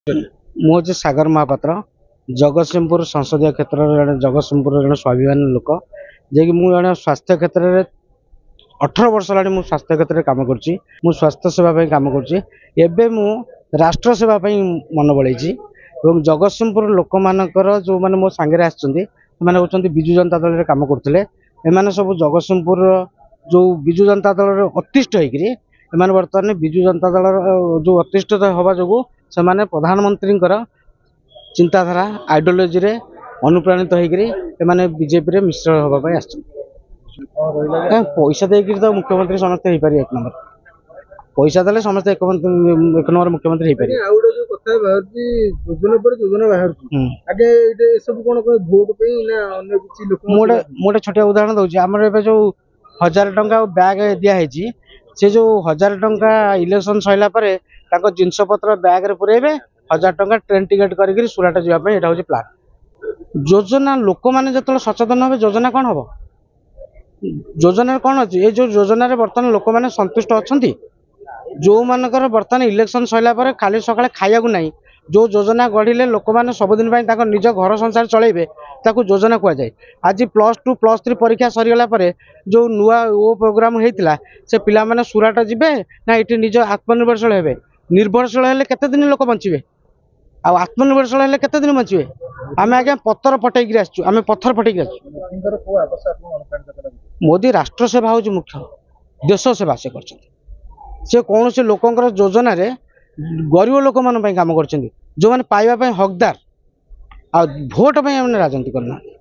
ମୁଁ ହେଉଛି ସାଗର ମହାପାତ୍ର। ଜଗତସିଂହପୁର ସଂସଦୀୟ କ୍ଷେତ୍ରରେ ଜଗତସିଂହପୁର ଜଣେ ସ୍ୱାଭିମାନୀ ଲୋକ, ଯିଏକି ମୁଁ ଜଣେ ସ୍ୱାସ୍ଥ୍ୟ କ୍ଷେତ୍ରରେ 18 ବର୍ଷ ହେଲାଣି ମୁଁ ସ୍ୱାସ୍ଥ୍ୟ କ୍ଷେତ୍ରରେ କାମ କରୁଛି। ମୁଁ ସ୍ୱାସ୍ଥ୍ୟ ସେବା ପାଇଁ କାମ କରୁଛି। ଏବେ ମୁଁ ରାଷ୍ଟ୍ର ସେବା ପାଇଁ ମନ ବଳେଇଛି ଏବଂ ଜଗତସିଂହପୁର ଲୋକମାନଙ୍କର ଯେଉଁମାନେ ମୋ ସାଙ୍ଗରେ ଆସିଛନ୍ତି ସେମାନେ ହେଉଛନ୍ତି ବିଜୁ ଜନତା ଦଳରେ କାମ କରୁଥିଲେ। ଏମାନେ ସବୁ ଜଗତସିଂହପୁରର ଯେଉଁ ବିଜୁ ଜନତା ଦଳରେ ଅତିଷ୍ଠ ହେଇକିରି ଏମାନେ ବର୍ତ୍ତମାନ ବିଜୁ ଜନତା ଦଳର ଯେଉଁ ଅତିଷ୍ଠ ହେବା ଯୋଗୁଁ ସେମାନେ ପ୍ରଧାନମନ୍ତ୍ରୀଙ୍କର ଚିନ୍ତାଧାରା ଆଇଡିଓଲୋଜିରେ ଅନୁପ୍ରାଣିତ ହେଇକରି ଏମାନେ ବିଜେପିରେ ମିଶ୍ର ହେବା ପାଇଁ ଆସିଛନ୍ତି। ପଇସା ଦେଇକରି ତ ମୁଖ୍ୟମନ୍ତ୍ରୀ ସମସ୍ତେ ହେଇପାରିବେ ଏକ ନମ୍ବର। ପଇସା ଦେଲେ ସମସ୍ତେ ଏକ ନମ୍ବର ମୁଖ୍ୟମନ୍ତ୍ରୀ ହେଇପାରିବେ। ଆଉ ଗୋଟେ ଯୋଉ କଥା ବାହାରୁଛି ଯୋଜନା ପରେ ଯୋଜନା ବାହାରୁଛି, ଆଗେ ଏସବୁ କଣ ଭୋଟ ପାଇଁ ନା ଅନ୍ୟ କିଛି ଲୋକ? ମୁଁ ଗୋଟେ ଛୋଟିଆ ଉଦାହରଣ ଦଉଛି। ଆମର ଏବେ ଯୋଉ 1000 ଟଙ୍କା ବ୍ୟାଗ ଦିଆହେଇଛି, ସେ ଯୋଉ 1000 ଟଙ୍କା ଇଲେକ୍ସନ ସରିଲା ପରେ ତାଙ୍କ ଜିନିଷପତ୍ର ବ୍ୟାଗରେ ପୁରେଇବେ, 1000 ଟଙ୍କା ଟ୍ରେନ୍ ଟିକେଟ୍ କରିକି ସୁରାଟ ଯିବା ପାଇଁ ଏଇଟା ହେଉଛି ପ୍ଲାନ୍। ଯୋଜନା ଲୋକମାନେ ଯେତେବେଳେ ସଚେତନ ହେବେ ଯୋଜନା କ'ଣ ହେବ? ଯୋଜନାରେ କ'ଣ ଅଛି? ଏ ଯୋଉ ଯୋଜନାରେ ବର୍ତ୍ତମାନ ଲୋକମାନେ ସନ୍ତୁଷ୍ଟ ଅଛନ୍ତି? ଯେଉଁମାନଙ୍କର ବର୍ତ୍ତମାନ ଇଲେକ୍ସନ ସରିଲା ପରେ ଖାଲି ସକାଳେ ଖାଇବାକୁ ନାହିଁ, ଯେଉଁ ଯୋଜନା ଗଢ଼ିଲେ ଲୋକମାନେ ସବୁଦିନ ପାଇଁ ତାଙ୍କ ନିଜ ଘର ସଂସାର ଚଳେଇବେ, ତାକୁ ଯୋଜନା କୁହାଯାଏ। ଆଜି +2 +3 ପରୀକ୍ଷା ସରିଗଲା ପରେ ଯେଉଁ ନୂଆ ପ୍ରୋଗ୍ରାମ ହେଇଥିଲା, ସେ ପିଲାମାନେ ସୁରାଟ ଯିବେ ନା ଏଠି ନିଜ ଆତ୍ମନିର୍ଭରଶୀଳ ହେବେ? ନିର୍ଭରଶୀଳ ହେଲେ କେତେ ଦିନ ଲୋକ ବଞ୍ଚିବେ? ଆଉ ଆତ୍ମନିର୍ଭରଶୀଳ ହେଲେ କେତେ ଦିନ ବଞ୍ଚିବେ? ଆମେ ଆଜ୍ଞା ପଥର ଫଟେଇକି ଆସିଛୁ। ମୋଦି ରାଷ୍ଟ୍ର ସେବା ହେଉଛି ମୁଖ୍ୟ, ଦେଶ ସେବା ସେ କରିଛନ୍ତି। ସେ କୌଣସି ଲୋକଙ୍କର ଯୋଜନାରେ ଗରିବ ଲୋକମାନଙ୍କ ପାଇଁ କାମ କରିଛନ୍ତି, ଯେଉଁମାନେ ପାଇବା ପାଇଁ ହକଦାର। ଆଉ ଭୋଟ ପାଇଁ ଆମେ ରାଜନୀତି କରୁନାହାନ୍ତି।